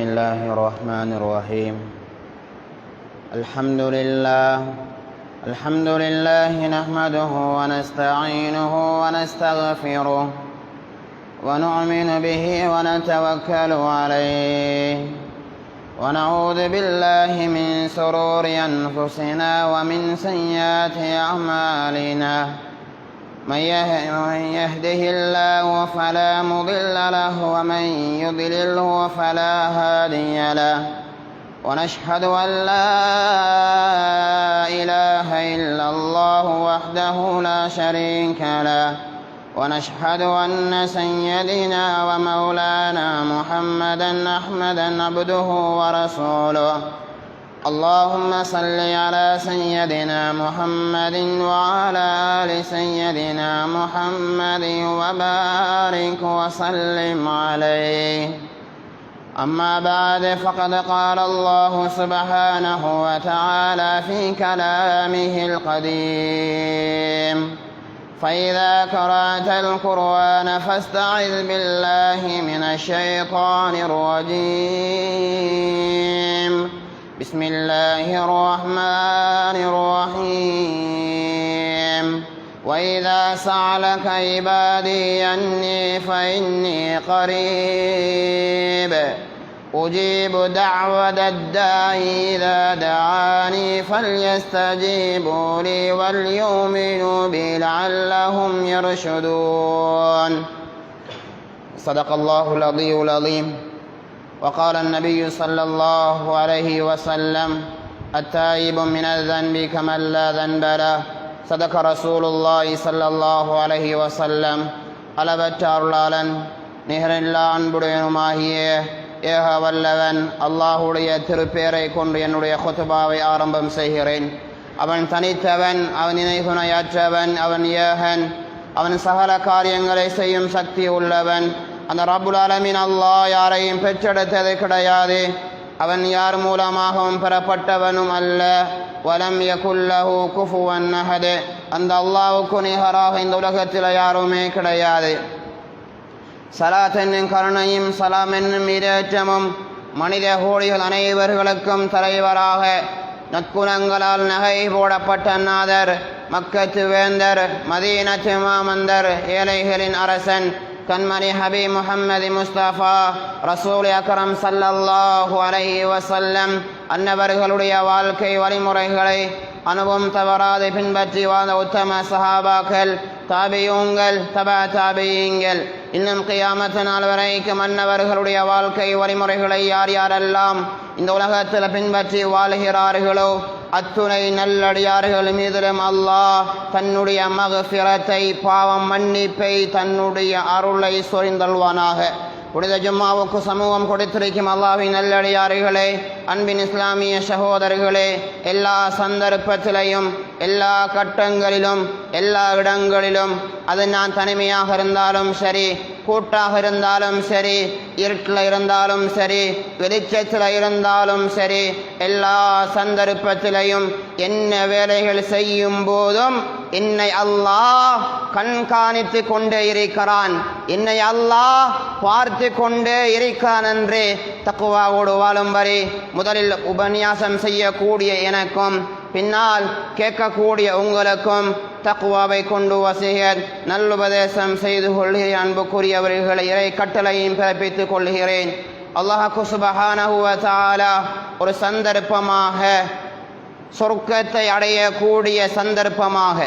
الله الرحمن الرحيم. الحمد لله نحمده ونستعينه ونستغفره ونؤمن به ونتوكل عليه ونعوذ بالله من شرور أنفسنا ومن سيئات أعمالنا. من يهده الله فلا مضل له ومن يضلله فلا هادي له. ونشهد أن لا إله إلا الله وحده لا شريك له. ونشهد أن سيدنا ومولانا محمدا عبده ورسوله. اللهم صل على سيدنا محمد وعلى آل سيدنا محمد وبارك وسلم عليه. أما بعد، فقد قال الله سبحانه وتعالى في كلامه القديم: فإذا قرأت القرآن فاستعذ بالله من الشيطان الرجيم. بسم الله الرحمن الرحيم. وإذا سألك عبادي عني فإني قريب أجيب دعوة الداعي إذا دعاني فليستجيبوا لي وليؤمنوا بي لعلهم يرشدون. صدق الله العلي العظيم. وقال النبي صلى الله عليه وسلم: التائب من الذنب كمن لا ذنب له. صدق رسول الله صلى الله عليه وسلم. அளவற்ற அருளாளன் நிகரில்லா அன்புடையனுமாகிய ஏக வல்லவன் அல்லாஹுடைய திருப்பேரை கொண்டு என்னுடைய குத்பாவை ஆரம்பம் செய்கிறேன். அவன் தனித்தவன், அவன் இணை துணையற்றவன், அவன் ஏகன், அவன் சகல காரியங்களை செய்யும் சக்தி உள்ளவன். அந்த ரப்புல் ஆலமீன் அல்லாஹ் யாரையும் பெற்றெடுத்தது கிடையாது. அவன் யார் மூலமாகவும் பெறப்பட்டவனும் அல்ல. வலம் யகுல்லஹு குஃபுவன் அஹத். அந்த அல்லாஹ்வுக்கு நிகராக இந்த உலகத்தில் யாருமே கிடையாது. சலாத் என்னும் கருணையும் சலாம் என்னும் இரேற்றமும் மனித கோடிகள் அனைவர்களுக்கும் தலைவராக நற்குணங்களால் நகை போடப்பட்ட நாதர், மக்கத்து வேந்தர், மதீனத்து மாமந்தர், ஏழைகளின் அரசன், கண்மணி ஹபீப் முஹம்மது முஸ்தபா ரசூல் அக்ரம் ஸல்லல்லாஹு அலைஹி வஸல்லம் அன்னவர்களுடைய வாழ்க்கை வழிமுறைகளை அனுபவம் தவறாது பின்பற்றி வாழ்ந்த உத்தம சஹாபாக்கள், தாபியூன்கள், தபா தாபியீன்கள், இன்னும் கியாமத் நாள் வரைக்கும் அன்னவர்களுடைய வாழ்க்கை வழிமுறைகளை யார் யாரெல்லாம் இந்த உலகத்தில் பின்பற்றி வாழ்கிறார்களோ அத்துணை நல்லடியார்கள் மீதிலும் அல்லாஹ் தன்னுடைய மக்ஃபிரத்தை, பாவம் மன்னிப்பை, தன்னுடைய அருளை சொரிந்தல்வானாக. புனித ஜும்மாவுக்கு சமூகம் கொடுத்திருக்கும் அல்லாஹ்வின் நல்லடியார்களே, அன்பின் இஸ்லாமிய சகோதரர்களே, எல்லா சந்தர்ப்பத்திலையும், எல்லா கட்டங்களிலும், எல்லா இடங்களிலும், அது நான் தனிமையாக இருந்தாலும் சரி, கூட்டாக இருந்தாலும் சரி, இருட்டில் இருந்தாலும் சரி, வெளிச்சத்தில் இருந்தாலும் சரி, எல்லா சந்தர்ப்பத்திலையும் என்ன வேலைகள் செய்யும் போதும் என்னை அல்லாஹ் கண்காணித்து கொண்டே இருக்கிறான், என்னை அல்லாஹ் பார்த்து கொண்டே இருக்கிறான் என்று தக்வாவோடு வாழும்படி முதலில் உபன்யாசம் செய்யக்கூடிய எனக்கும் பின்னால் கேட்கக்கூடிய உங்களுக்கும் தக்வாவை கொண்டு வசியத் நல்லுபதேசம் செய்து கொள்கிறேன். அன்புக்குரியவர்களை இறை கட்டளையும் பிறப்பித்துக் கொள்கிறேன். அல்லாஹ் சுப்ஹானஹு வ தஆலா ஒரு சந்தர்ப்பமாக, சொர்க்கத்தை அடையக்கூடிய சந்தர்ப்பமாக,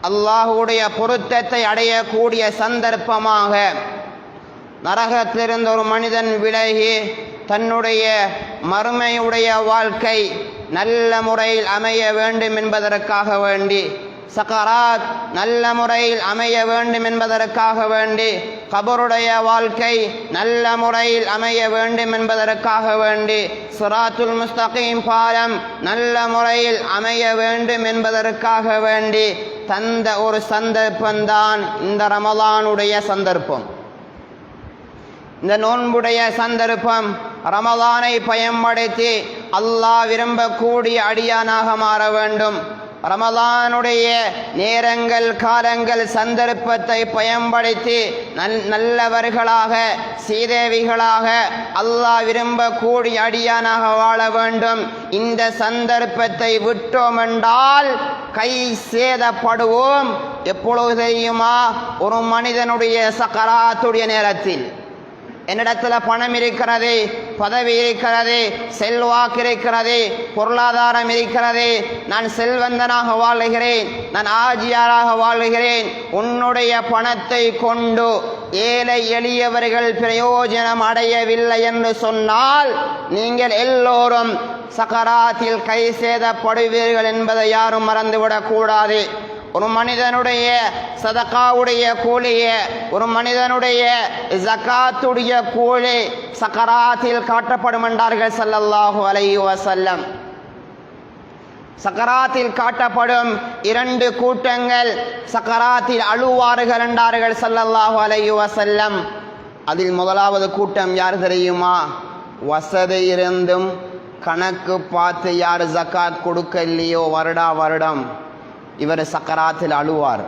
அல்லாஹுடைய பொருத்தத்தை அடையக்கூடிய சந்தர்ப்பமாக, நரகத்திலிருந்து ஒரு மனிதன் விலகி தன்னுடைய மறுமையுடைய வாழ்க்கை நல்ல முறையில் அமைய வேண்டும் என்பதற்காக வேண்டி, சக்கராத் நல்ல முறையில் அமைய வேண்டும் என்பதற்காக வேண்டி, கபருடைய வாழ்க்கை நல்ல முறையில் அமைய வேண்டும் என்பதற்காக வேண்டி, சிராத்துல் முஸ்தகீம் பாலம் நல்ல முறையில் அமைய வேண்டும் என்பதற்காக வேண்டி தந்த ஒரு சந்தர்ப்பம்தான் இந்த ரமலானுடைய சந்தர்ப்பம். இந்த நோன்புடைய சந்தர்ப்பம் ரமலானை பயன்படுத்தி அல்லாஹ் விரும்பக்கூடிய அடியானாக மாற வேண்டும். ரமலானுடைய நேரங்கள் காலங்கள் சந்தர்ப்பத்தை பயன்படுத்தி நல்லவர்களாக சீதேவிகளாக அல்லாஹ் விரும்பக்கூடிய அடியானாக வாழ வேண்டும். இந்த சந்தர்ப்பத்தை விட்டோம் என்றால் கை சேதப்படுவோம். எப்பொழுது தெரியுமா? ஒரு மனிதனுடைய சக்கராத்துடைய நேரத்தில். என்னிடத்தில் பணம் இருக்கிறது, பதவி இருக்கிறது, செல்வாக்கு இருக்கிறது, பொருளாதாரம் இருக்கிறது, நான் செல்வந்தனாக வாழுகிறேன், நான் ஆஜியாராக வாழுகிறேன். உன்னுடைய பணத்தை கொண்டு ஏழை எளியவர்கள் பிரயோஜனம் அடையவில்லை என்று சொன்னால் நீங்கள் எல்லோரும் சக்கராத்தில் கை சேதப்படுவீர்கள் என்பதை யாரும் மறந்துவிடக் கூடாது. ஒரு மனிதனுடைய சதகாவுடைய கூலிய, ஒரு மனிதனுடைய ஜகாத்துடைய கூலி சக்கராத்தில் காட்டப்படும் என்றார்கள் ஸல்லல்லாஹு அலைஹி வஸல்லம். சக்கராத்தில் காட்டப்படும் இரண்டு கூட்டங்கள் சக்கராத்தில் அழுவார்கள் என்றார்கள் ஸல்லல்லாஹு அலைஹி வஸல்லம். அதில் முதலாவது கூட்டம் யார் தெரியுமா? வசதி இருந்தும் கணக்கு பார்த்து யார் ஜகாத் கொடுக்கலையோ வருடம் இவர் சக்கராத்தில் அழுவார்.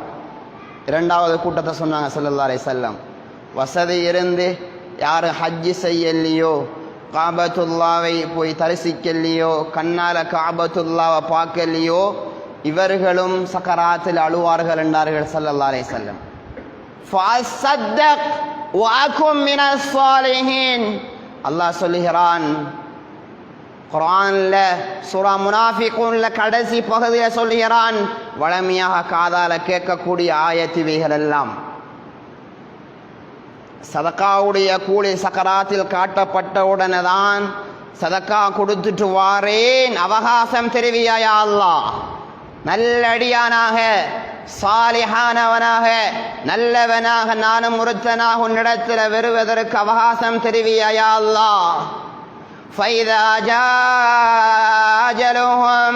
இரண்டாவது கூட்டத்தை சொன்னாங்க ஸல்லல்லாஹு அலைஹி வஸல்லம். வசதி இருந்து யார் ஹஜ்ஜி செய்யலையோ, காபத்துல்லாவை போய் தரிசிக்கலையோ, கண்ணால காபத்துல்லாவை பார்க்கலையோ இவர்களும் சக்கராத்தில் அழுவார்கள் என்றார்கள் ஸல்லல்லாஹு அலைஹி வஸல்லம். ஃபஸத்தக் வஅகும் மினஸ் ஸாலிஹீன். அல்லாஹ் சொல்லுகிறான் குர்ஆன்ல சூரா முனாஃபிகூன்ல கடைசி பகுதியில் சொல்லுகிறான், வளமையாக காதால கேட்கக்கூடிய ஆயத்துவைகள் எல்லாம் சதக்காவுடைய கூலி சக்கராத்தில் காட்டப்பட்ட உடனே தான் சதக்கா கொடுத்துட்டு வாரேன், அவகாசம் தெரிவியா அல்லாஹ், நல்லடியானாக சாலிஹானவனாக நல்லவனாக நானும் ஒருத்தனாக உன்னிடத்தில் வருவதற்கு அவகாசம் தெரிவியா அல்லாஹ். فإذا جاء أجلهم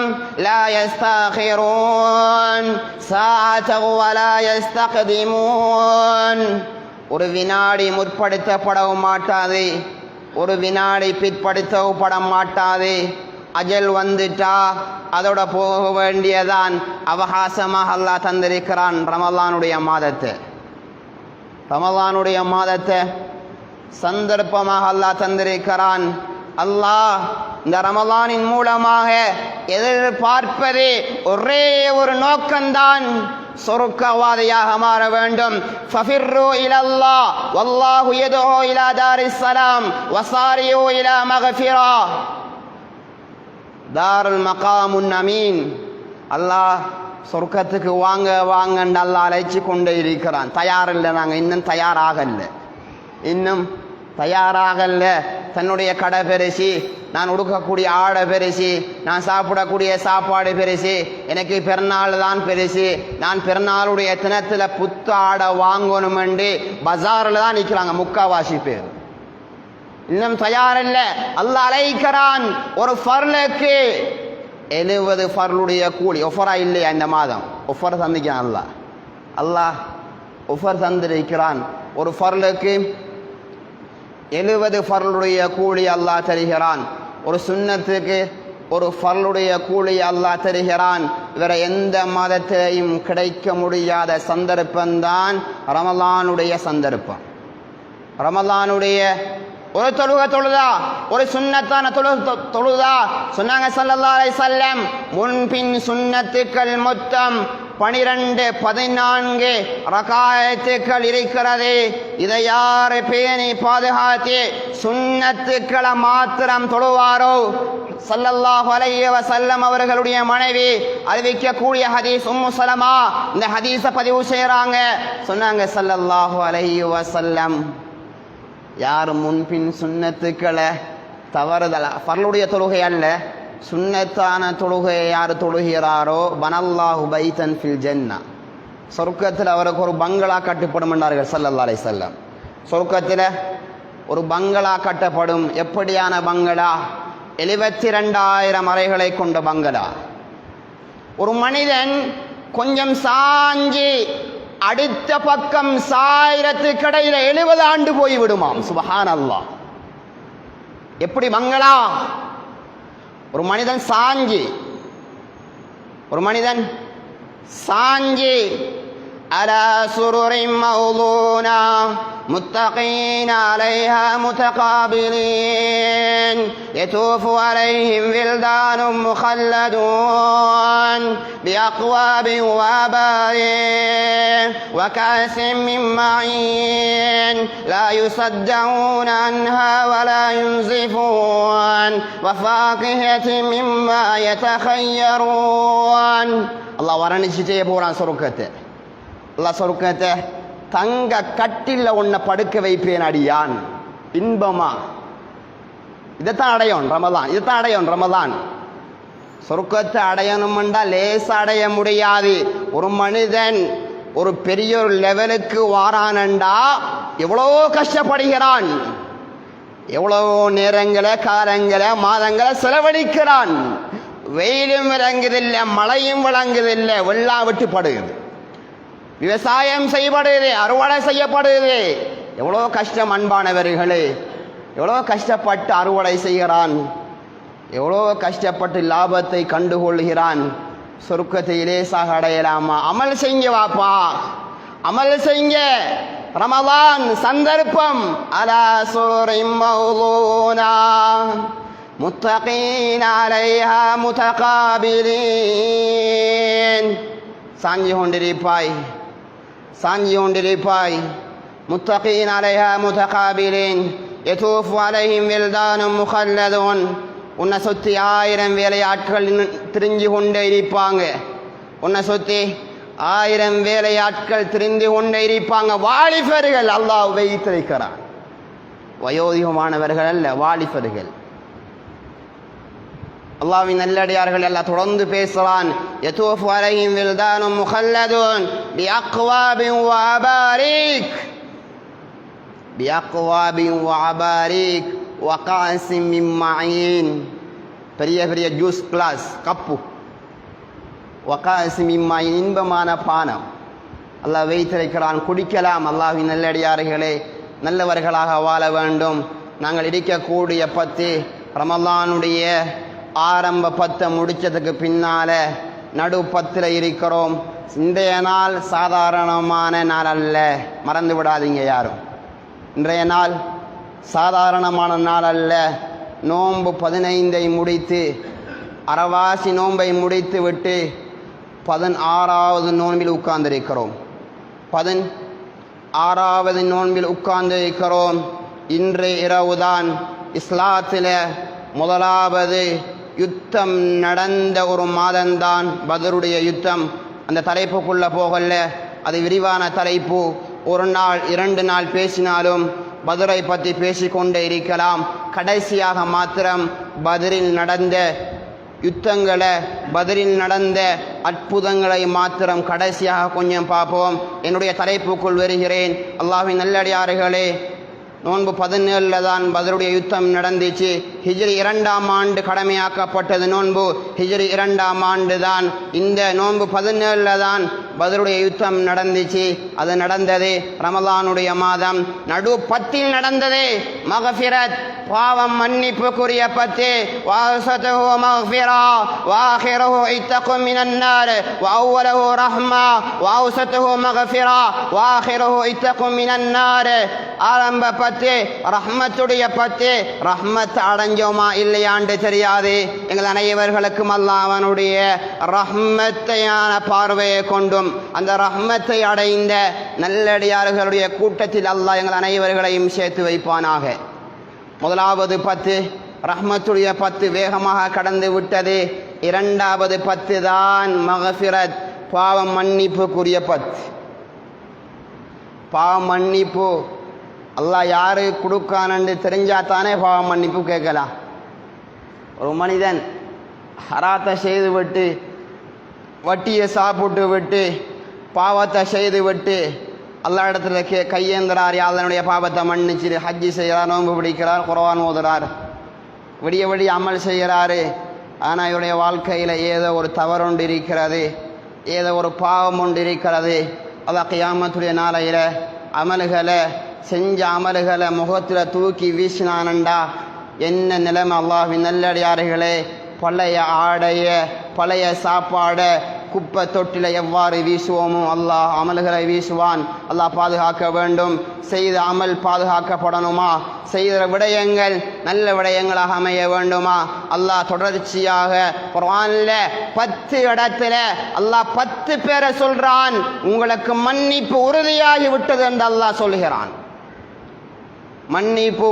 لا يستأخرون ساعة ولا يستقدمون. ஒரு வினாடி முற்படுத்தப்படவும் மாட்டாது, ஒரு வினாடி பிற்படுத்தப்பட மாட்டாது. அஜல் வந்துட்டா அதோட போக வேண்டியதான். அவகாசமாக அல்லாஹ் தந்திருக்கிறான் ரமலானுடைய மாதத்தை சந்தர்ப்பமாக அல்லாஹ் தந்திருக்கிறான். அல்லாஹ் இந்த ரமலானின் மூலமாக எதிர்பார்ப்பது ஒரே ஒரு நோக்கம்தான், சொர்க்கவாதியாக மாற வேண்டும். ஃபஃபிர்ரு இலல்லாஹ் வல்லாஹு யதுஉ இலா தாரிஸ் ஸலாம் வஸாரியு இலா மக்ஃபிரா தாருல் மகாமுன் அமீன். அல்லாஹ் சொர்க்கத்துக்கு வாங்க வாங்கன்னு அல்லாஹ் அழைச்சி கொண்டே இருக்கிறான். தயாரில்லை, நாங்கள் இன்னும் தயாராகல. தன்னுடைய கடை பெருசி, நான் உடுக்கக்கூடிய ஆடை பெருசி, நான் சாப்பிடக்கூடிய சாப்பாடு பெருசி, எனக்கு பிறநாள் தான் பெருசி, நான் பிறநாளுடைய தினத்தில் புத்த ஆடை வாங்கணும் என்று பஜாரில் தான் நிற்கிறாங்க முக்காவாசி பேர். இன்னும் தயாரில்ல. அல்லாஹ் அழைக்கிறான். ஒரு ஃபர்லுக்கு 70 ஃபர்லுடைய கூலி. ஒஃபரா இல்லையா இந்த மாதம்? ஒஃபர் தந்திக்கிறான் அல்லாஹ் ஒஃபர் தந்திருக்கிறான். ஒரு ஃபர்லுக்கு 70 ஃபர்லுடைய கூலி அல்லாஹ் தருகிறான். ஒரு சுன்னத்துக்கு ஒரு ஃபர்லுடைய கூலி அல்லாஹ் தருகிறான். வேற எந்த மாதத்திலையும் கிடைக்க முடியாத சந்தர்ப்பம்தான் ரமலானுடைய சந்தர்ப்பம். ரமலானுடைய ஒரு தொழுதா, ஒரு சுன்னத்தான தொழுதா சொன்னாங்க ஸல்லல்லாஹு அலைஹி வஸல்லம், முன்பின் சுன்னத்துக்கள் மொத்தம் 12-14 ரகாயத்துக்கள் இருக்கிறது. இதை யார் பேணி பாதுகாத்து சுன்னத்துக்களை மாத்திரம் தொழுவாரோ, ஸல்லல்லாஹு அலைஹி வஸல்லம் அவர்களுடைய மனைவி அறிவிக்கக்கூடிய ஹதீஸ் உம்மு சலமா இந்த ஹதீஸை பதிவு செய்கிறாங்க. சொன்னாங்க ஸல்லல்லாஹு அலைஹி வஸல்லம், யார் முன்பின் சுன்னத்துக்களை தவறுதல, ஃபர்லுடைய தொழுகை அல்ல, சுன்னத்தான தொழுகையை யார் தொழுகிறாரோ, பனல்லாஹு பைத்தன் ஃபில் ஜன்னா, சொர்க்கத்தில் அவருக்கு ஒரு பங்களா கட்டப்படும் என்றார்கள் ஸல்லல்லாஹு அலைஹி வஸல்லம். சொர்க்கத்தில் ஒரு பங்களா கட்டப்படும். எப்படியான பங்களா? 72,000 அறைகளை கொண்ட பங்களா. ஒரு மனிதன் கொஞ்சம் சாஞ்சி அடுத்த பக்கம் சாயிரத்துக்கு இடையில 70 ஆண்டு போய் விடுமாம். சுப்ஹானல்லாஹ். எப்படி பங்களா? ஒரு மனிதன் சாஞ்சி ஒரு மனிதன் சாஞ்சி على سرر موضونة متقين عليها متقابلين يطوف عليهم ولدان مخلدون بأكواب وأباريق وكأس من معين لا يصدعون عنها ولا ينزفون وفاكهة مما يتخيرون الله ورنيشتي போறான் சொர்க்கத்தை. அல்லாஹ் சொர்க்கத்தை தங்க கட்டில உன்னை படுக்க வைப்பேன் அடியான். இன்பமா இதைத்தான் அடையும் ரமதான், இதைத்தான் அடையும் ரமதான். சொர்க்கத்தை அடையணும்டா லேச அடைய முடியாது. ஒரு மனிதன் ஒரு பெரிய ஒரு லெவலுக்கு வாரானண்டா எவ்வளோ கஷ்டப்படுகிறான், எவ்வளோ நேரங்களை காலங்களை மாதங்களை செலவழிக்கிறான். வெயிலும் விளங்குதில்லை, மழையும் விளங்குதில்லை, வெள்ளம் விட்டு படுகிறது, விவசாயம் செய்யப்படுது, அறுவடை செய்யப்படுது. எவ்வளோ கஷ்டம் அன்பானவர்களே, எவ்வளோ கஷ்டப்பட்டு அறுவடை செய்கிறான், எவ்வளோ கஷ்டப்பட்டு லாபத்தை கண்டுகொள்கிறான். சொர்க்கத்தை லேசாக அடையலாமா? அமல் செய்ய வாப்பா, அமல் செய்ய. ரமலான் சந்தர்ப்பம். அலா சூரின் மௌலூனா முத்தகீன் அலைஹா முதகாபிலீன். சாஞ்சி கொண்டிருப்பாய், சாஞ்சி கொண்டிருப்பாய். முத்தகீன் அலைஹா முதகாபிலீன் யதூஃபு அலைஹிம் வில்தானும் முகல்லதூன். உன்னை சுற்றி 1000 வேலையாட்கள் திரிஞ்சு கொண்டே இருப்பாங்க. உன்னை சுற்றி 1000 வேலையாட்கள் திரிந்து கொண்டே இருப்பாங்க. வாலிபர்கள் அல்லாஹ் வைத்திருக்கிறான். வயோதிகமானவர்கள் அல்ல, வாலிபர்கள். அல்லாஹ்வின் நல்லடியார்கள் எல்லாம் தொடர்ந்து பேசுறான். யதூஃபு அலைஹிம் வில்தானும் முகல்லதூன் பிஅக்வாபின் வஅபாரிக் பிஅக்வாபின் வஅபாரிக் வகாஸிம் மின் மஈன். பெரிய பெரிய ஜூஸ் கிளாஸ், கப்பு. வகாஸிம் மின் மஈன், இன்பமான பானம் அல்லாஹ் வைத்திருக்கிறான், குடிக்கலாம். அல்லாஹ்வின் நல்லடியார்களே, நல்லவர்களாக வாழ வேண்டும். நாங்கள் இருக்கக்கூடிய 10 ரமலானுடைய ஆரம்ப 10 முடித்ததுக்கு பின்னால நடு 10 இருக்கிறோம். இன்றைய நாள் சாதாரணமான நாள் அல்ல, மறந்து விடாதீங்க யாரும். இன்றைய நாள் சாதாரணமான நாள் அல்ல. நோன்பு 15ஐ முடித்து, அறவாசி நோன்பை முடித்து விட்டு 16வது நோன்பில் உட்கார்ந்திருக்கிறோம். 16வது நோன்பில் உட்கார்ந்திருக்கிறோம். இன்றைய இரவுதான் இஸ்லாத்தில் முதலாவது யுத்தம் நடந்த ஒரு மாதம்தான் பத்ருடைய யுத்தம். அந்த தலைப்புக்குள்ளே போகல, அது விரிவான தலைப்பு. ஒரு நாள் 2 நாள் பேசினாலும் பத்ரை பற்றி பேசிக்கொண்டே இருக்கலாம். கடைசியாக மாத்திரம் பத்ரில் நடந்த யுத்தங்களை, பத்ரில் நடந்த அற்புதங்களை மாத்திரம் கடைசியாக கொஞ்சம் பார்ப்போம். என்னுடைய தலைப்புக்குள் வருகிறேன். அல்லாஹ்வின் நல்லடியார்களே, நோன்பு 17 தான் பத்ருடைய யுத்தம் நடந்துச்சு. ஹிஜ்ரி 2ஆம் ஆண்டு கடமையாக்கப்பட்டது நோன்பு. ஹிஜ்ரி 2ஆம் ஆண்டு தான். இந்த நோன்பு 17 தான் பத்ருடைய யுத்தம் நடந்துச்சு. அது நடந்தது ரமலானுடைய மாதம் நடு 10 நடந்தது. மக்ஃபிரத், பாவம் மன்னிப்புக்குரிய 10. வாசதுஹு மக்ஃபிரா வாஹிருஹு இத்தகும் மினன் நார் வஅவ்வலுஹு ரஹ்மா வஅவ்சதுஹு மக்ஃபிரா வாஹிருஹு இத்தகும் மினன் நார். ஆரம்ப 10 ரஹ்மத்துடைய 10. ரஹ்மத் அடைஞ்சோமா இல்லையாண்டு தெரியாது. எங்கள் அனைவர்களுக்கும் அல்லாஹ் அவனுடைய ரஹ்மத்தையான பார்வையை கொண்டும் அந்த ரஹ்மத்தை அடைந்த நல்லடியார்களுடைய கூட்டத்தில் அல்லாஹ் எங்கள் அனைவர்களையும் சேர்த்து வைப்பானாக. முதலாவது 10 ரஹ்மத்துடைய 10 வேகமாக கடந்து விட்டது. 2வது 10 தான் மக்ஃபிரத், பாவம் மன்னிப்புக்குரிய 10. பாவம் மன்னிப்பு அல்லாஹ் யாரு கொடுக்கானு தெரிஞ்சாத்தானே பாவம் மன்னிப்பு கேட்கலாம். ஒரு மனிதன் ஹராத்தை செய்து விட்டு, வட்டியை சாப்பிட்டு விட்டு, பாவத்தை செய்து விட்டு அல்லாஹ் இடத்துல கையேந்திரார், அதனுடைய பாவத்தை மன்னிச்சு ஹஜ்ஜி செய்கிறார், நோன்பு பிடிக்கிறார், குர்ஆன் ஓதுறார், விடிய விடிய அமல் செய்கிறாரு. ஆனால் இவருடைய வாழ்க்கையில் ஏதோ ஒரு தவறொன்று இருக்கிறது, ஏதோ ஒரு பாவம் ஒன்று இருக்கிறது. அல்லாஹ் கியாமத்துடைய நாளையில் அமல்களை செஞ்ச அமல்களை முகத்தில் தூக்கி வீசினானண்டா என்ன நிலைமை? அல்லாஹ்வின் நல்லடியார்களே, பழைய ஆடைய பழைய சாப்பாடை குப்பை தொட்டில எவ்வாறு வீசுவோமோ அல்லாஹ் அமல்களை வீசுவான். அல்லாஹ் பாதுகாக்க வேண்டும். செய்த அமல் பாதுகாக்கப்படணுமா? செய்த விடயங்கள் நல்ல விடயங்களாக அமைய வேண்டுமா? அல்லாஹ் தொடர்ச்சியாக குர்ஆன்ல 10 இடத்துல அல்லாஹ் 10 பேரை சொல்றான், உங்களுக்கு மன்னிப்பு உறுதியாகி விட்டது என்று அல்லாஹ் சொல்கிறான். மன்னிப்பு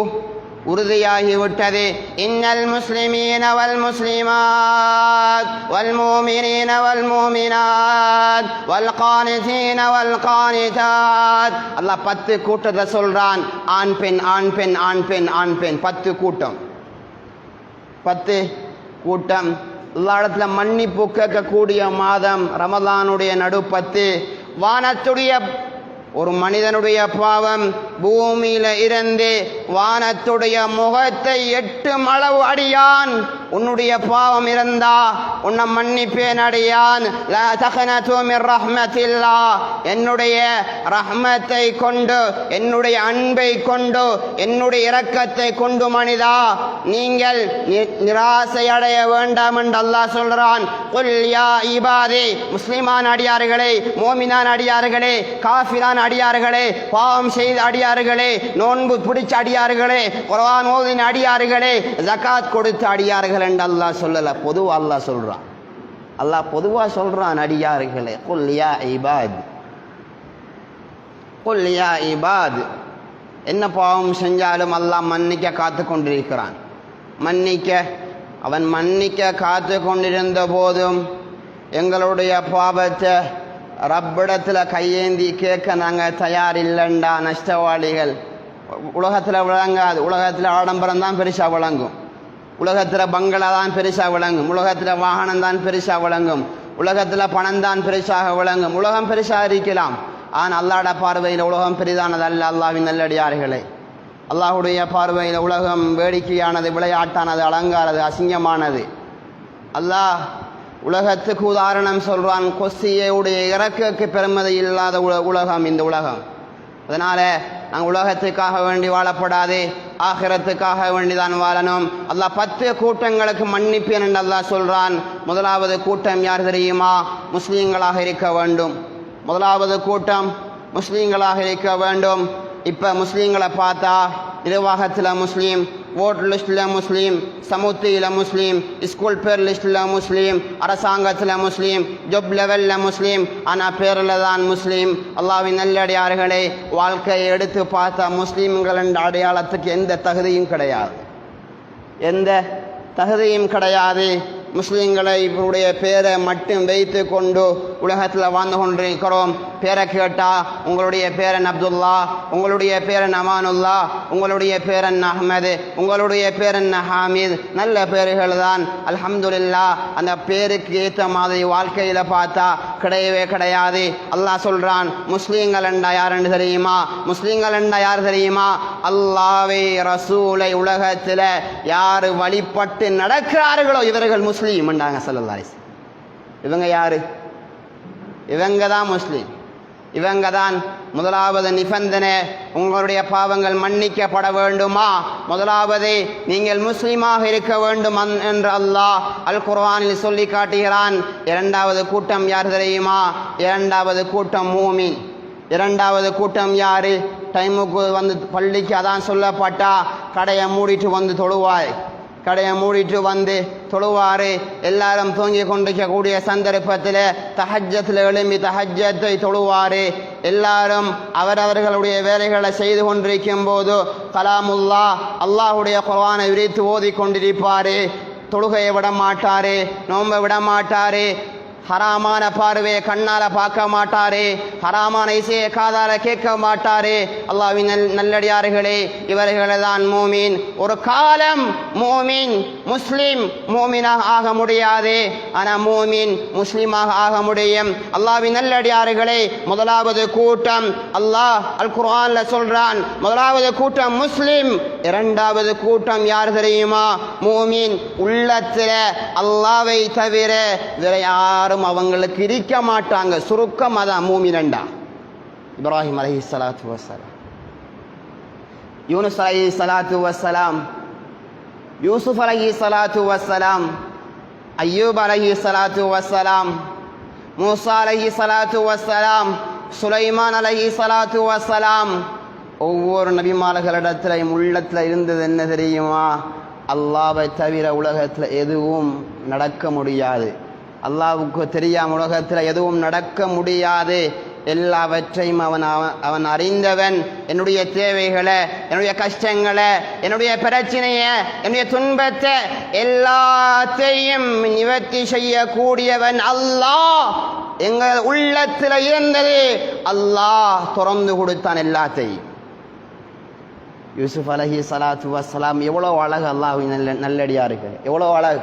உறுதியாகிவிட்டது. இன்னல் முஸ்லிமீன வல் முஸ்லிமாத் வல் முஃமினீன வல் முஃமினாத் வல் கானிதீன வல் கானிதாத். அல்லாஹ் 10 கூட்டத்தை சொல்றான். ஆண் பெண் ஆண் பெண் ஆண் பெண் ஆண் பெண் 10 கூட்டம். 10 கூட்டம். எல்லா இடத்துல மன்னிப்பு கேட்கக்கூடிய மாதம் ரமலானுடைய நடு 10. வானத்துடைய ஒரு மனிதனுடைய பாவம் பூமியில இருந்து வானத்துடைய முகத்தை 8 அளவு அடியான். உன்னுடைய பாவம் இருந்தா உன்னை மன்னிப்பேன் அடியான். லா தக்னது மிர் ரஹ்மத்தில்லாஹ். என்னுடைய ரஹ்மத்தை கொண்டு, என்னுடைய அன்பை கொண்டு, என்னுடைய இரக்கத்தை கொண்டு மனிதா நீங்கள் நிராசை அடைய வேண்டாம் என்று அல்லாஹ் சொல்றான். குல் யா இபாதி, முஸ்லிமான் அடியார்களே, மோமினான் அடியார்களே, காஃபிரான் அடியார்களே, பாவம் செய்த அடியார்களே, நோன்பு பிடிச்ச அடியார்களே, குர்ஆன் ஓதின அடியார்களே, ஜகாத் கொடுத்த அடியார்கள் என்று அல்லாஹ் சொல்லல. பொதுவா அல்லாஹ் சொல்றான். அல்லாஹ் பொதுவா சொல்றான் அடியார்களே. குல் யா இபாத், குல் யா இபாத். என்ன பாவம் செஞ்சாலும் அல்லாஹ் மன்னிக்க காத்து கொண்டிருக்கிறான். அவன் மன்னிக்க காத்து கொண்டிருந்த போதும் எங்களுடைய பாவத்தை ரப்பிடத்தில் கையேந்தி கேட்க நாங்கள் தயார் இல்லைண்டா நஷ்டவாளிகள். உலகத்தில் விளங்காது. உலகத்தில் ஆடம்பரம் தான் பெருசாக விளங்கும். உலகத்தில் பங்களா தான் பெருசாக விளங்கும். உலகத்தில் வாகனம் தான் பெருசாக விளங்கும். உலகத்தில் பணம் தான் பெருசாக விளங்கும். உலகம் பெருசாக இருக்கலாம். ஆனால் அல்லாஹ்ட பார்வையில் உலகம் பெரிதானது அல்ல. அல்லாஹ்வின் நல்லடியார்களே, அல்லாஹுடைய பார்வையில் உலகம் வேடிக்கையானது, விளையாட்டானது, அலங்காரது, அசிங்கமானது. அல்லாஹ் உலகத்துக்கு உதாரணம் சொல்றான். கொஸ்தியுடைய இறக்குக்கு பெருமதி இல்லாத உலகம் இந்த உலகம். அதனால நாங்கள் உலகத்துக்காக வேண்டி வாழப்படாது, ஆகிரத்துக்காக வேண்டிதான் வாழணும். அல்லாஹ் 10 கூட்டங்களுக்கு மன்னிப்பேன் என்று அல்லாஹ் சொல்றான். முதலாவது கூட்டம் யார் தெரியுமா? முஸ்லீம்களாக இருக்க வேண்டும். முதலாவது கூட்டம் முஸ்லீம்களாக இருக்க வேண்டும். இப்போ முஸ்லீம்களை பார்த்தா நிர்வாகத்தில் முஸ்லீம், ஓட் லிஸ்டில் முஸ்லீம், சமுத்தியில் முஸ்லீம், ஸ்கூல் பேர் லிஸ்டில் முஸ்லீம், அரசாங்கத்தில் முஸ்லீம், ஜாப் லெவலில் முஸ்லீம், ஆனால் பேரில் தான் முஸ்லீம். அல்லாஹ்வின் நல்லடியார்களே, வாழ்க்கையை எடுத்து பார்த்தா முஸ்லீம்கள் என்ற அடையாளத்துக்கு எந்த தகுதியும் கிடையாது. எந்த தகுதியும் கிடையாது. முஸ்லீம்களை இவருடைய பேரை மட்டும் வைத்து கொண்டு உலகத்தில் வாழ்ந்து கொண்டிருக்கிறோம். பேரை கேட்டால் உங்களுடைய பேரன் அப்துல்லா, உங்களுடைய பேரன் அமானுல்லா, உங்களுடைய பேரன் அஹ்மது, உங்களுடைய பேரன் ஹாமித், நல்ல பேர்கள் தான். அல்ஹம்துலில்லாஹ். அந்த பேருக்கு ஏற்ற மாதிரி வாழ்க்கையில் பார்த்தா கிடையவே கிடையாது. அல்லாஹ் சொல்கிறான், முஸ்லீம்கள் என்றா யாருன்னு தெரியுமா? முஸ்லீம்கள் என்றா யார் தெரியுமா? அல்லாஹ்வை ரசூலை உலகத்தில் யார் வழிபட்டு நடக்கிறார்களோ இவர்கள் முஸ்லீம் என்றாங்க ஸல்லல்லாஹு அலைஹி வஸல்லம். இவங்க யாரு? இவங்க தான் முஸ்லீம். இவங்க தான் முதலாவது நிபந்தனை. உங்களுடைய பாவங்கள் மன்னிக்கப்பட வேண்டுமா? முதலாவது நீங்கள் முஸ்லீமாக இருக்க வேண்டும் என்று அல்லாஹ் அல் குர்ஆனில் சொல்லி காட்டுகிறான். இரண்டாவது கூட்டம் யார் தெரியுமா? இரண்டாவது கூட்டம் மூமின். இரண்டாவது கூட்டம் யாரு? டைமுக்கு வந்து பள்ளிக்கு அதான் சொல்லப்பட்டா கடையை மூடிட்டு வந்து தொழுவாய், கடையை மூடிட்டு வந்து தொழுவார். எல்லாரும் தூங்கி கொண்டிருக்கக்கூடிய சந்தர்ப்பத்தில் தஹஜ்ஜத்தில் எழும்பி தஹஜ்ஜத்தை தொழுவார். எல்லாரும் அவரவர்களுடைய வேலைகளை செய்து கொண்டிருக்கும் போது கலாமுல்லா அல்லாஹுடைய குர்ஆனை விரித்து ஓதி கொண்டிருப்பார். தொழுகையை விட மாட்டார், நோன்பை விட மாட்டார், ஹராமான பார்வையை கண்ணால பார்க்க மாட்டாரே, ஹராமான இசையை காதால கேட்க மாட்டாரே. அல்லாஹ்வின் நல்லடியார்களே, இவர்களை தான் மூமின். ஒரு காலம் மூமின் முஸ்லிம் மூமினாக ஆக முடியாது, ஆனால் மூமின் முஸ்லிமாக ஆக முடியும். அல்லாஹ்வின் நல்லடியார்களே, முதலாவது கூட்டம் அல்லாஹ் அல் குர்ஆன்ல சொல்றான், முதலாவது கூட்டம் முஸ்லிம். இரண்டாவது கூட்டம் யார் தெரியுமா? மூமின். உள்ளத்தில் அல்லாஹ்வை தவிர வேற யாரும் அவங்களுக்கு இருக்க மாட்டாங்க. சுருக்கம் அதான் மூமினண்டா. இப்ராஹிம் அலைஹிஸ்ஸலாத்து வஸ்ஸலாம், யூனுஸ் அலைஹிஸ்ஸலாத்து வஸ்ஸலாம், யூசுப் அலைஹிஸ்ஸலாத்து வஸ்ஸலாம், அய்யூப் அலைஹிஸ்ஸலாத்து வஸ்ஸலாம், மூசா அலைஹிஸ்ஸலாத்து வஸ்ஸலாம், சுலைமான் அலைஹிஸ்ஸலாத்து வஸ்ஸலாம், ஒவ்வொரு நபிமார்களிடத்திலையும் உள்ளத்தில் இருந்தது என்ன தெரியுமா? அல்லாஹ்வை தவிர உலகத்தில் எதுவும் நடக்க முடியாது. அல்லாஹ்வுக்கு தெரியாம உலகத்தில் எதுவும் நடக்க முடியாது. எல்லாவற்றையும் அவன் அறிந்தவன். என்னுடைய தேவைகளை, என்னுடைய கஷ்டங்களை, என்னுடைய பிரச்சனையை, என்னுடைய துன்பத்தை எல்லாத்தையும் நிவர்த்தி செய்யக்கூடியவன் அல்லாஹ். எங்கள் உள்ளத்தில் இருந்தது அல்லாஹ் திறந்து கொடுத்தான் எல்லாத்தையும். யூசுப் அலைஹிஸ்ஸலாத்து வஸ்ஸலாம் எவ்வளோ அழகு! அல்லாஹ்வின் நல்லடியாருக்கு எவ்வளோ அழகு!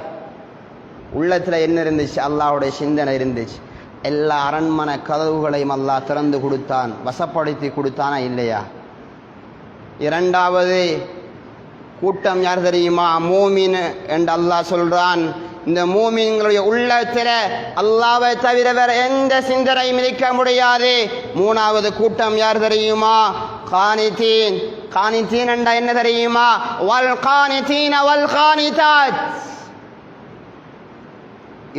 உள்ளத்தில் என்ன இருந்துச்சு? அல்லாஹ்வுடைய சிந்தனை இருந்துச்சு. எல்லா அரண்மனை கதவுகளையும் அல்லாஹ் திறந்து கொடுத்தான், வசப்படுத்தி கொடுத்தானா இல்லையா? இரண்டாவது கூட்டம் யார் தெரியுமா? மூமின் என்று அல்லாஹ் சொல்றான். இந்த மூமின்களுடைய உள்ளத்தில் அல்லாஹ்வை தவிர வேற எந்த சிந்தனையும் இருக்க முடியாது. மூணாவது கூட்டம் யார் தெரியுமா? கானிதீன். கானிதீன் என்றா என்ன தெரியுமா? வல் கானிதீன வல் கானிதாத்.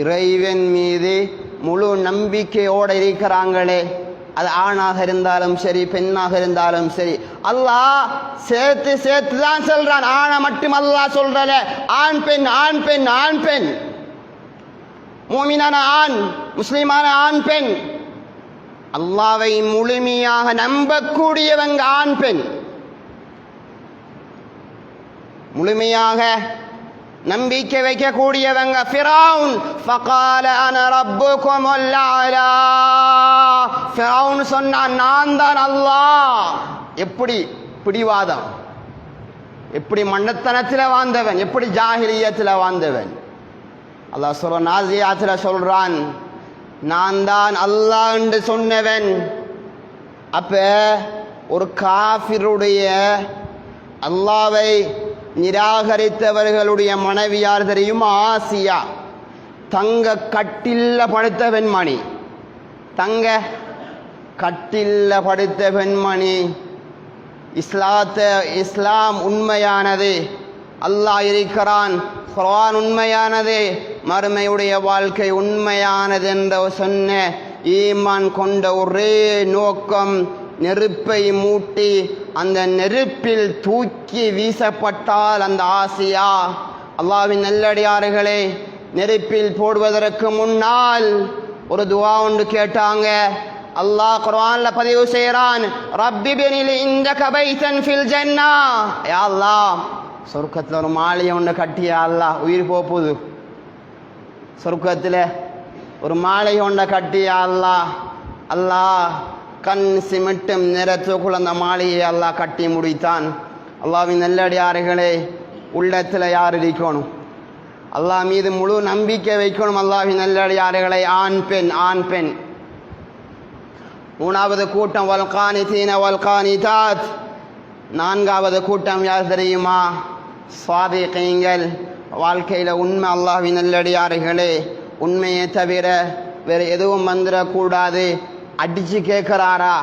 இறைவன் மீது முழு நம்பிக்கையோடு இருக்கிறாங்களே, அது ஆணாக இருந்தாலும் சரி, பெண்ணாக இருந்தாலும் சரி, அல்லாஹ் சேர்த்து சேர்த்து தான் சொல்றான். ஆணை மட்டும் அல்லாஹ் சொல்றல, ஆண் பெண், ஆண் பெண், ஆண் பெண். மூமினான ஆண், முஸ்லிமான ஆண் பெண், அல்லாஹ்வை முழுமையாக நம்பக்கூடியவங்க ஆண் பெண். முழுமையாக நம்பிக்கை வைக்கக்கூடியவங்க. ஃபிரௌன் ஃபகால அன ரப்புகுமுல் அலா. ஃபிரௌன் சொன்னான், நான் தான் அல்லாஹ். எப்படி பிடிவாதம், எப்படி மண்டத்தனத்தில் வாழ்ந்தவன், எப்படி ஜாஹிலியத்தில் வாழ்ந்தவன். அல்லாஹ் சொல்ற நாசியாத்தில் சொல்றான், நான் தான் அல்லாஹ் என்று சொன்னவன். அப்ப ஒரு காஃபிருடைய, அல்லாஹ்வை நிராகரித்தவர்களுடைய மனைவி யார் தெரியுமா? ஆசியா. தங்க கட்டில்ல படுத்த பெண்மணி, தங்க கட்டில்ல படுத்த பெண்மணி. இஸ்லாம் உண்மையானது, அல்லாஹ் இருக்கிறான், குர்ஆன் உண்மையானது, மறுமையுடைய வாழ்க்கை உண்மையானது என்று சொன்ன ஈமான் கொண்ட ஒரே நோக்கம் நெருப்பை மூட்டி அந்த நெருப்பில் தூக்கி வீசப்பட்டால் அந்த ஆசியா. அல்லாஹ்வின் நல்லடியார்களே, நெருப்பில் போடுவதற்கு முன்னால் ஒரு துஆ ஒன்று கேட்டாங்க. அல்லாஹ் குர்ஆன்ல பதிவு செய்றான், ரப்பி பினிலி இந்தக பைத்தன் ஃபில் ஜன்னா. யா அல்லாஹ், சொர்க்கத்தில் ஒரு மாளிகை ஒன்று கட்டியா அல்லாஹ். உயிர் போகுது. சொர்க்கத்தில் ஒரு மாளிகை ஒன்றை கட்டியா அல்லாஹ். அல்லாஹ் கண் சிமிட்டும் நேரத்துக்குள் அந்த மாளிகையை அல்லாஹ் கட்டி முடித்தான். அல்லாஹ்வின் நல்லடியார்களே, உள்ளத்தில் யார் இருக்கணும்? அல்லாஹ் மீது முழு நம்பிக்கை வைக்கணும். அல்லாஹ்வின் நல்லடியார்களே, ஆண் பெண், ஆண் பெண். மூணாவது கூட்டம் வல் கானிதீன வல் கானிதாத். நான்காவது கூட்டம் யார் தெரியுமா? ஸ்வாதிகீன்கள். வாழ்க்கையில் உண்மை. அல்லாஹ்வின் நல்லடியார்களே, உண்மையை தவிர வேறு எதுவும் வந்துடக்கூடாது. அடிச்சு கேட்கிறாரா,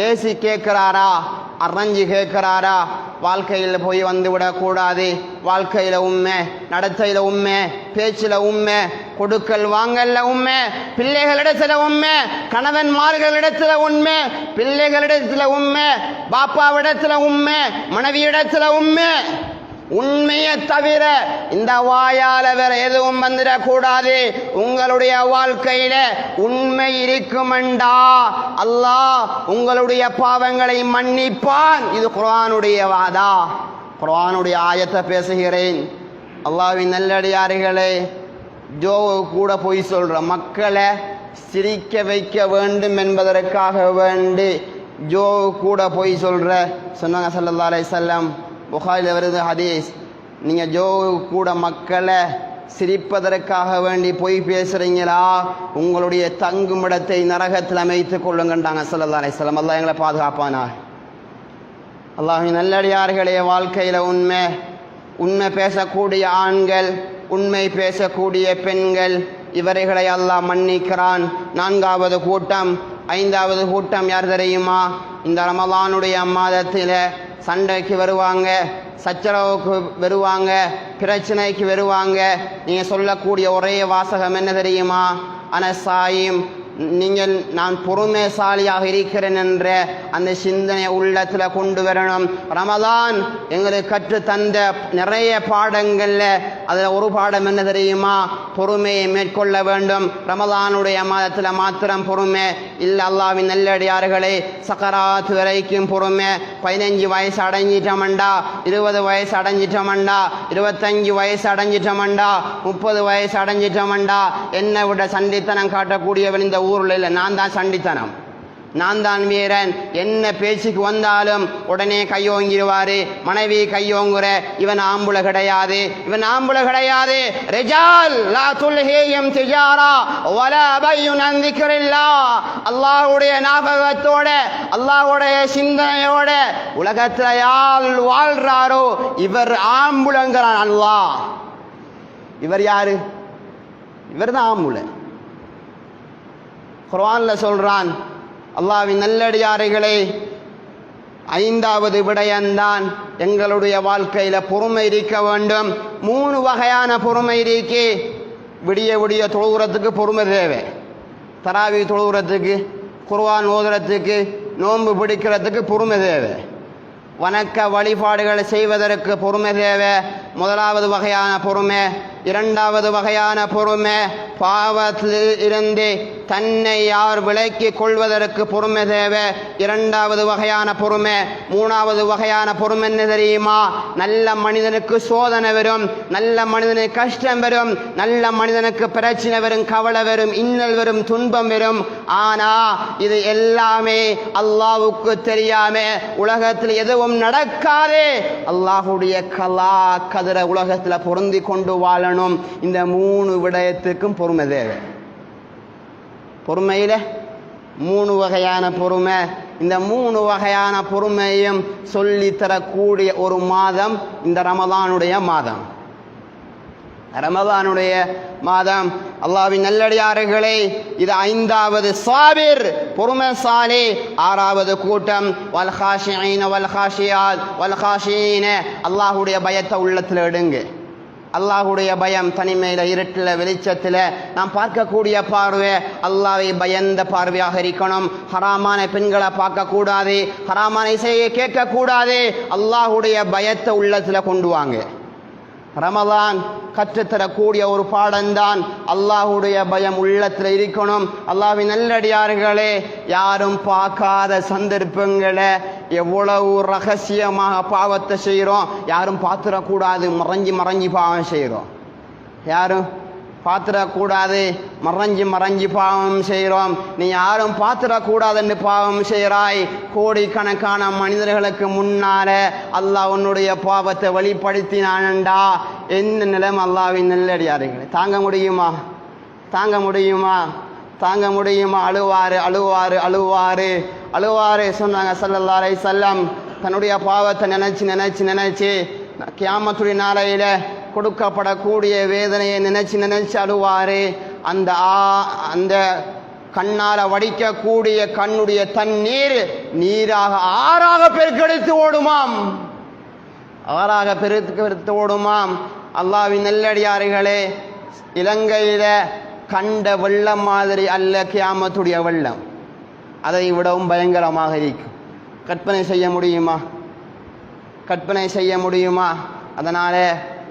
ஏசி கேட்கிறாரா, அரைஞ்சு கேட்கிறாரா, வாழ்க்கையில் போய் வந்து விடக்கூடாது. வாழ்க்கையில் உண்மை, நடத்தையில் உண்மை, பேச்சில் உண்மை, கொடுக்கல் வாங்கல்ல உண்மை, பிள்ளைகளிடத்தில் உண்மை, கணவன்மார்களிடத்தில் உண்மை, பிள்ளைகளிடத்தில் உண்மை, பாப்பாவிடத்தில் உண்மை, மனைவியிடத்தில் உண்மை. உண்மையை தவிர இந்த வாயால வேற எதுவும் வந்துடக்கூடாது. உங்களுடைய வாழ்க்கையில உண்மை இருக்குமெண்டா அல்லாஹ் உங்களுடைய பாவங்களை மன்னிப்பான். இது குர்ஆனுடைய வாதா, குர்ஆனுடைய ஆயத்தை பேசுகிறேன். அல்லாஹ்வின் நல்லடியார்களே, ஜோ கூட போய் சொல்ற மக்களை சிரிக்க வைக்க வேண்டும் என்பதற்காக வேண்டி ஜோ கூட போய் சொன்னாங்க ஸல்லல்லாஹு அலைஹி வஸல்லம். புகாரில் வருது ஹதீஸ், நீங்கள் ஜோ கூட மக்களை சிரிப்பதற்காக வேண்டி போய் பேசுகிறீங்களா, உங்களுடைய தங்குமிடத்தை நரகத்தில் அமைத்துக் கொள்ளுங்கன்றாங்க ஸல்லல்லாஹு அலைஹி வஸல்லம். அல்லாஹ் எங்களை பாதுகாப்பானா. அல்லாஹ்வின் நல்லடியார்களே, வாழ்க்கையில் உண்மை பேசக்கூடிய ஆண்கள், உண்மை பேசக்கூடிய பெண்கள், இவர்களை அல்லாஹ் மன்னிக்கிறான். நான்காவது கூட்டம், ஐந்தாவது கூட்டம் யார் தெரியுமா? இந்த ரமலானுடைய மாதத்தில் சண்டைக்கு வருவாங்க, சச்சரவுக்கு வருவாங்க, பிரச்சனைக்கு வருவாங்க. நீங்கள் சொல்லக்கூடிய ஒரே வாசகம் என்ன தெரியுமா? அனசாயும், நீங்கள் நான் பொறுமைசாலியாக இருக்கிறேன் என்ற அந்த சிந்தனை உள்ளத்தில் கொண்டு வரணும். ரமதான் எங்களுக்கு கற்று தந்த நிறைய பாடங்கள்ல அதில் ஒரு பாடம் என்ன தெரியுமா? பொறுமையை மேற்கொள்ள வேண்டும். ரமதானுடைய மாதத்தில் மாத்திரம் பொறுமை இல்லை, அல்லாஹ்வின் நல்லடியார்களே, சக்கராத் வரைக்கும் பொறுமை. 15 வயசு அடைஞ்சிட்டோம்டா, 20 வயசு அடைஞ்சிட்டோம்டா, 25 வயசு அடைஞ்சிட்டோம்டா, 30 வயசு அடைஞ்சிட்டோம்டா, என்னை விட சண்டித்தனம் காட்டக்கூடியவன் இந்த ஊரில் இல்லை. நான் தான் சண்டித்தனம், நான் தான் வீரன். என்ன பேச்சுக்கு வந்தாலும் உடனே கையோங்கிடுவாரு. மனைவி கையோங்குற, இவன் ஆம்புல கிடையாது, இவன் ஆம்புல கிடையாது. ரிஜால் லா துல்ஹிஹிம் திஜாரா வலா பையுன் அன் திக்ரில்லாஹ். அல்லாஹ்வுடைய ஞாபகத்தோட, அல்லாஹ்வுடைய சிந்தனையோட உலகத்தில் யார் வாழ்றாரோ இவர் ஆம்புலங்கிறான் அல்லாஹ். இவர் யாரு? இவர் தான் ஆம்புல. குர்ஆன்ல சொல்றான், அல்லாஹ்வின் நல்லடியார்களே, 5வது விடயம்தான் எங்களுடைய வாழ்க்கையில பொறுமை இருக்க வேண்டும். 3 வகையான பொறுமை இருக்கு. விடிய விடிய தொழுகிறதுக்கு பொறுமை தேவை, தராவி தொழுகிறதுக்கு, குர்ஆன் ஓதுறதுக்கு, நோன்பு பிடிக்கிறதுக்கு பொறுமை தேவை, வணக்க வழிபாடுகளை செய்வதற்கு பொறுமை தேவை. 1வது வகையான பொறுமை. 2வது வகையான பொறுமை, பாவத்தில் இருந்து தன்னை யார் விலக்கி கொள்வதற்கு பொறுமை தேவை. 2வது வகையான பொறுமை. 3வது வகையான பொறுமை என்ன தெரியுமா? நல்ல மனிதனுக்கு சோதனை வரும், நல்ல மனிதனுக்கு கஷ்டம் வரும், நல்ல மனிதனுக்கு பிரச்சனை வரும், கவலை வரும், இன்னல் வரும், துன்பம் வரும். ஆனா இது எல்லாமே அல்லாஹ்வுக்கு தெரியாம உலகத்தில் எதுவும் நடக்காதே. அல்லாஹ்வுடைய கலா கதிர உலகத்தில் பொருந்தி கொண்டு வாழ. இந்த 3 விடயத்துக்கும் பொறுமை தேவை. பொறுமையில 3 வகையான பொறுமை. இந்த 3 வகையான பொறுமையும் சொல்லி தரக்கூடிய ஒரு மாதம் இந்த ரமதானுடைய மாதம். ரமதானுடைய மாதம். அல்லாஹ்வின் நல்லடியார்களே, இது 5வது சாபிர், பொறுமைசாலி. 6வது கூட்டம் வல் காஷிஈன வல் காஷியாத் வல் காஷிஈன. அல்லாஹ்வுடைய பயத்தை உள்ளத்தில் எடுங்க. அல்லாஹ்வுடைய பயம் தனிமையில், இருட்டில், வெளிச்சத்தில் நாம் பார்க்கக்கூடிய பார்வை அல்லாஹ்வை பயந்த பார்வையாக இருக்கணும். ஹராமான பெண்களை பார்க்கக்கூடாது, ஹராமான இசையை கேட்கக்கூடாது. அல்லாஹ்வுடைய பயத்தை உள்ளத்தில் கொண்டு வாங்க. ரமலான் கற்றுத்தரக்கூடிய ஒரு பாடம்தான் அல்லாஹ்வுடைய பயம் உள்ளத்தில் இருக்கணும். அல்லாஹ்வின் நல்லடியார்களே, யாரும் பார்க்காத சந்தர்ப்பங்களை எவ்வளவு ரகசியமாக பாவத்தை செய்கிறோம். யாரும் பார்த்துடக்கூடாது, மறைஞ்சி மறைஞ்சி பாவம் செய்கிறோம். யாரும் பார்த்துடக்கூடாது, மறைஞ்சி பாவம் செய்கிறோம். நீ யாரும் பார்த்துடக்கூடாதுன்னு பாவம் செய்கிறாய். கோடிக்கணக்கான மனிதர்களுக்கு முன்னால அல்லாஹ் உன்னுடைய பாவத்தை வெளிப்படுத்தினான்டா. என்ன நிலைமை அல்லாஹ்வின் நல்லடியார்களே? தாங்க முடியுமா? தாங்க முடியுமா? தாங்க முடியுமா? அழுவாரு அழுவாரு அழுவாரு அழுவாரு சொன்னாங்க ஸல்லல்லாஹு அலைஹி வஸல்லம். தன்னுடைய பாவத்தை நினைச்சு நினைச்சு நினைச்சு கியாமத்துடைய நாளையில கொடுக்கப்படக்கூடிய வேதனையை நினைச்சு நினைச்சு அழுவாரு. அந்த கண்ணால வடிக்கக்கூடிய கண்ணுடைய தண்ணீர் நீராக ஆறாக பெருக்கெடுத்து ஓடுமாம், ஆறாக பெருக்கெடுத்து ஓடுமாம். அல்லாஹ்வின் நல்லடியார்களே, இலங்கையில கண்ட வெள்ளம் மாதிரி அல்ல கியாமத்துடைய வெள்ளம், அதை விடவும் பயங்கரமாக இருக்கும். கற்பனை செய்ய முடியுமா? கற்பனை செய்ய முடியுமா? அதனால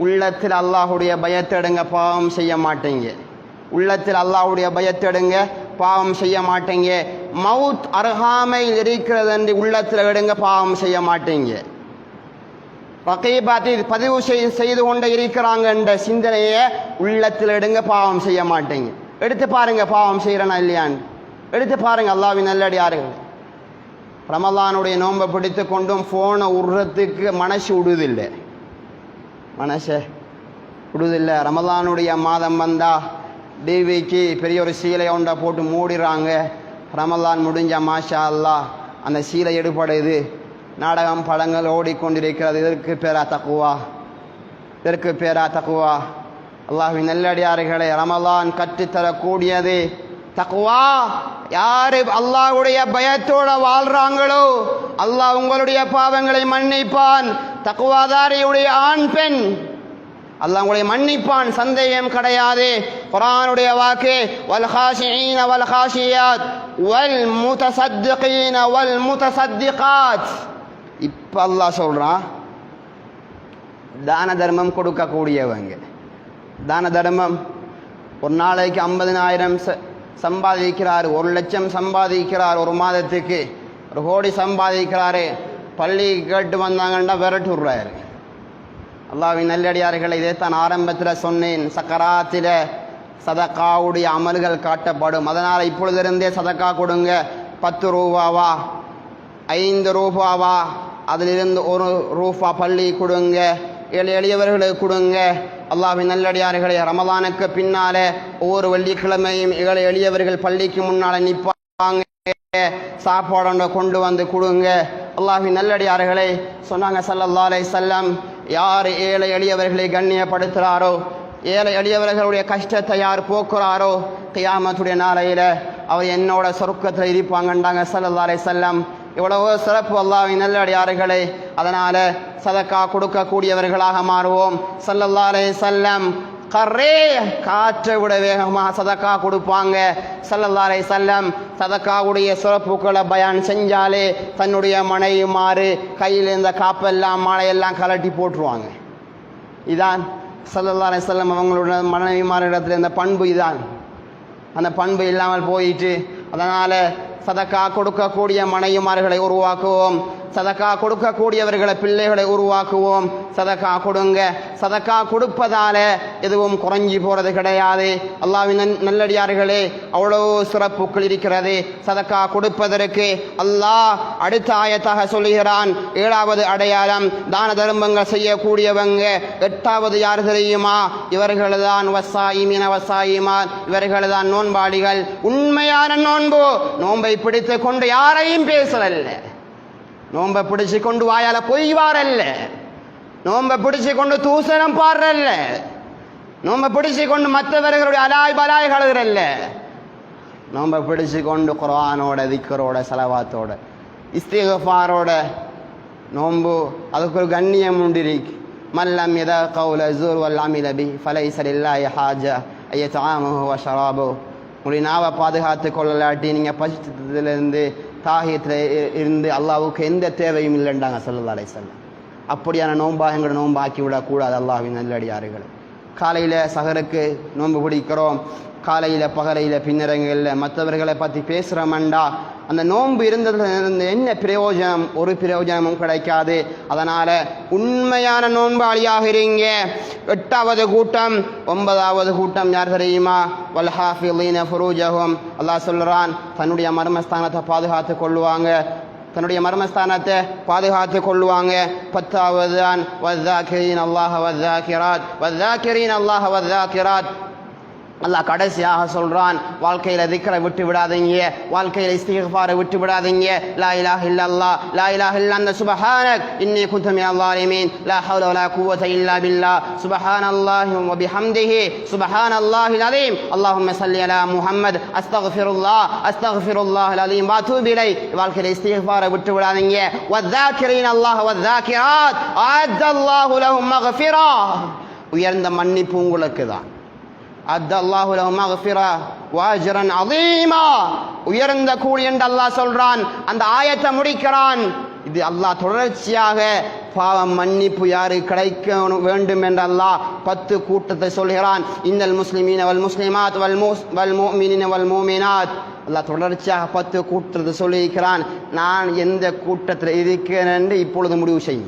உள்ளத்தில் அல்லாஹ்வுடைய பயத்தெடுங்க, பாவம் செய்ய மாட்டீங்க. உள்ளத்தில் அல்லாஹ்வுடைய பயத்தெடுங்க, பாவம் செய்ய மாட்டீங்க. மவுத் அருகாமையில் இருக்கிறது என்று உள்ளத்தில் எடுங்க, பாவம் செய்ய மாட்டீங்க. ரகீபாத்தி பதிவு செய்து கொண்டு இருக்கிறாங்க என்ற சிந்தனையை உள்ளத்தில் எடுங்க, பாவம் செய்ய மாட்டீங்க. எடுத்து பாருங்க, பாவம் செய்கிறனா இல்லையான்னு எடுத்து பாருங்க. அல்லாஹ்வின் நல்லடியார்கள், ரமலானுடைய நோன்பை பிடித்து கொண்டும் ஃபோனை விடுறதுக்கு மனசு விடுதில்லை, மனசை விடுதில்லை. ரமலானுடைய மாதம் வந்தால் டிவிக்கு பெரிய ஒரு சீலை ஒன்றை போட்டு மூடிறாங்க. ரமலான் முடிஞ்ச மாஷா அல்லாஹ் அந்த சீலை எடுபடுது. நாடகம் படங்கள் ஓடிக்கொண்டிருக்கிறது. இதற்கு பேரா தக்குவா? இதற்கு பேரா தக்குவா? அல்லாஹ்வின் நல்லடியார்களே, ரமலான் கற்றுத்தரக்கூடியது தக்வா, யாரு அல்லாஹ்வுடைய பயத்தோட வாழ்றாங்களோ அல்லாஹ் உங்களுடைய பாவங்களை மன்னிப்பான். தக்வாதாரியுடைய ஆண் பெண் அல்லாஹ் உங்களை மன்னிப்பான், சந்தேகம் கிடையாது. குர்ஆனுடைய வாக்கு வல் காஷிஈன வல் காஷியாத் வல் முத்தஸத்திகீன வல் முத்தஸத்திகாத். இப்ப அல்லாஹ் சொல்றான், தான தர்மம் கொடுக்கக்கூடியவங்க, தான தர்மம் ஒரு நாளைக்கு 50,000 சம்பாதிக்கிறார், 1,00,000 சம்பாதிக்கிறார், ஒரு மாதத்துக்கு 1 கோடி சம்பாதிக்கிறாரு, பள்ளி கேட்டு வந்தாங்கன்னா விரட்டு விடுறாரு. அல்லாஹ்வின் நல்லடியார்களை இதைத்தான் ஆரம்பத்தில் சொன்னேன், சக்கராத்தில் சதக்காவுடைய அமல்கள் காட்டப்படும். அதனால் இப்பொழுதிருந்தே சதக்கா கொடுங்க. 10 ரூபாவா 5 ரூபாவா, அதிலிருந்து 1 ரூபா பள்ளி கொடுங்க, எளியவர்களுக்கு கொடுங்க. அல்லாஹ்வின் நல்லடியார்களை ரமலானுக்கு பின்னாலே ஒவ்வொரு வெள்ளிக்கிழமையும் எளியவர்கள் பள்ளிக்கு முன்னால் நிற்பாங்க, சாப்பாடு கொண்டு வந்து கொடுங்க. அல்லாஹ்வின் நல்லடியார்களை சொன்னாங்க ஸல்லல்லாஹு அலைஹி வஸல்லம், யார் ஏழை எளியவர்களை கண்ணியப்படுத்துகிறாரோ, ஏழை எளியவர்களுடைய கஷ்டத்தை யார் போக்குறாரோ, கியாமத்துடைய நாளையில் அவர் என்னோட சொர்க்கத்தில் இருப்பாங்கன்றாங்க ஸல்லல்லாஹு அலைஹி வஸல்லம். இவ்வளவோ சிறப்பு அல்லாஹ்வின் நல்லடியார்களே. அதனால சதக்கா கொடுக்கக்கூடியவர்களாக மாறுவோம். ஸல்லல்லாஹு அலைஹி வஸல்லம் காற்றை விட வேகமாக சதக்கா கொடுப்பாங்க. ஸல்லல்லாஹு அலைஹி வஸல்லம் சதக்காவுடைய சிறப்புக்களை பயான் செஞ்சாலே தன்னுடைய மனைவிமாறு கையில் இந்த காப்பெல்லாம் மாலையெல்லாம் கலட்டி போட்டுருவாங்க. இதான் ஸல்லல்லாஹு அலைஹி வஸல்லம் அவங்களோட மனைவிமாரிடத்தில் இந்த பண்பு. இதான் அந்த பண்பு இல்லாமல் போயிட்டு, அதனால் சதக்கா கொடுக்கக்கூடிய மனைவிமார்களை உருவாக்குவோம், சதக்கா கொடுக்கக்கூடியவர்களை பிள்ளைகளை உருவாக்குவோம். சதக்கா கொடுங்க. சதக்கா கொடுப்பதால எதுவும் குறைஞ்சி போகிறது கிடையாது. அல்லாஹ்வின் நல்லடியார்களே, அவ்வளோ சிறப்புகள் இருக்கிறது சதக்கா கொடுப்பதற்கு. அல்லாஹ் அடுத்த ஆயத்தாக சொல்லுகிறான், 7வது அடையாளம் தான தர்மங்கள் செய்யக்கூடியவங்க. 8வது யார் தெரியுமா? இவர்கள் தான் வசாயிமின வசாயிமான், இவர்கள் தான் நோன்பாளிகள். உண்மையான நோன்பு, நோன்பை பிடித்து கொண்டு யாரையும் பேசல, நோன்பை பிடிச்சு கொண்டு வாயால பொய்வாரல்ல, நோன்பை பிடிச்சு கொண்டு தூசணம் பாடுறல்ல, நோன்பை பிடிச்சு கொண்டு மற்றவர்களுடைய அலாய் பலாய் கழுகுறல்ல, நோன்பை பிடிச்சு கொண்டு குர்ஆனோட திக்ரோட சலவாத்தோட இஸ்திக்ஃபாரோட நோன்பு. அதுக்கு ஒரு கண்ணியம் உண்டிருக்கு. மல்லம் யதா கௌல ஸூர் வல் அமில பி ஃபலைஸ லில்லாஹி ஹாஜா அய்யதஆமுஹு வ ஷராபு. உங்களுடைய நாவை பாதுகாத்து கொள்ளலாட்டி நீங்கள் பசித்ததிலிருந்து தாகியத்தில் இருந்து அல்லாஹ்வுக்கு எந்த தேவையும் இல்லைன்றாங்க ஸல்லல்லாஹு அலைஹி வஸல்லம். அப்படியான நோன்பாக எங்களை நோன்பு ஆக்கி விடக்கூடாது. அல்லாஹ்வின் நல்லடியார்கள், காலையில் சஹருக்கு நோன்பு பிடிக்கிறோம், காலையில் பகலையில் பின்னரங்களில் மற்றவர்களை பற்றி பேசுகிறோம்டா அந்த நோன்பு இருந்ததுல என்ன பிரயோஜனம்? ஒரு பிரயோஜனமும் கிடைக்காது. அதனால் உண்மையான நோன்பாளியாக இருங்க. 8வது கூட்டம் 9வது கூட்டம் யார் தெரியுமா? வல் ஹாஃபிலீன ஃபுரூஜஹும். அல்லாஹ் சொல்கிறான், தன்னுடைய மர்மஸ்தானத்தை பாதுகாத்து கொள்ளுவாங்க, தன்னுடைய மர்மஸ்தானத்தை பாதுகாத்து கொள்ளுவாங்க. 10வது தான் வஸ்ஸாகிரீன அல்லாஹ வஸ்ஸாகிராத் வஸ்ஸாகிரீன அல்லாஹ வஸ்ஸாகிராத். அல்லாஹ் கடைசியாக சொல்றான், வாழ்க்கையில திக்ரை விட்டு விடாதீங்க, வாழ்க்கையில இஸ்திக்ஃபாரை விட்டு விடாதீங்க. லா இலாஹ இல்லல்லாஹ், லா இலாஹ இல்லல்லாஹ், சுப்ஹானக் இன்னி குன்து மினல் ஸாலிமீன், லா ஹவ்ல வலா குவத இல்லா பில்லாஹ், சுப்ஹானல்லாஹி வ பிஹம்திஹி, சுப்ஹானல்லாஹில் அலீம், அல்லாஹும்ம ஸல்லி அலா முஹம்மத், அஸ்தக்ஃபிருல்லாஹ் அஸ்தக்ஃபிருல்லாஹல் அலீம் வ அத்தூபு இலை. வாழ்க்கையில இஸ்திக்ஃபாரை விட்டு விடாதீங்க. வஸ்ஸாகிரீன அல்லாஹ வஸ்ஸாகிராத் அஅத்தல்லாஹு லஹும் மக்ஃபிரா. உயர்ந்த மன்னிப்பு உங்களுக்கு தான். அத்தல்லாஹு லஹும் மக்ஃபிரா வ அஜ்ரன் அஸீமா. உயர்ந்த கூலி என்று அல்லாஹ் சொல்றான். அந்த ஆயத்தை முடிக்கிறான். இது அல்லாஹ் தொடர்ச்சியாக பாவம் மன்னிப்பு யாரு கிடைக்க வேண்டும் என்று அல்லாஹ் 10 கூட்டத்தை சொல்கிறான். இன்னல் முஸ்லிமீன வல் முஸ்லிமாத் வல் முஃமினீன வல் முஃமினாத். அல்லாஹ் தொடர்ச்சியாக 10 கூட்டத்தை சொல்லியிருக்கிறான். நான் எந்த கூட்டத்தில் இருக்கிறேன் என்று இப்பொழுது முடிவு செய்ய.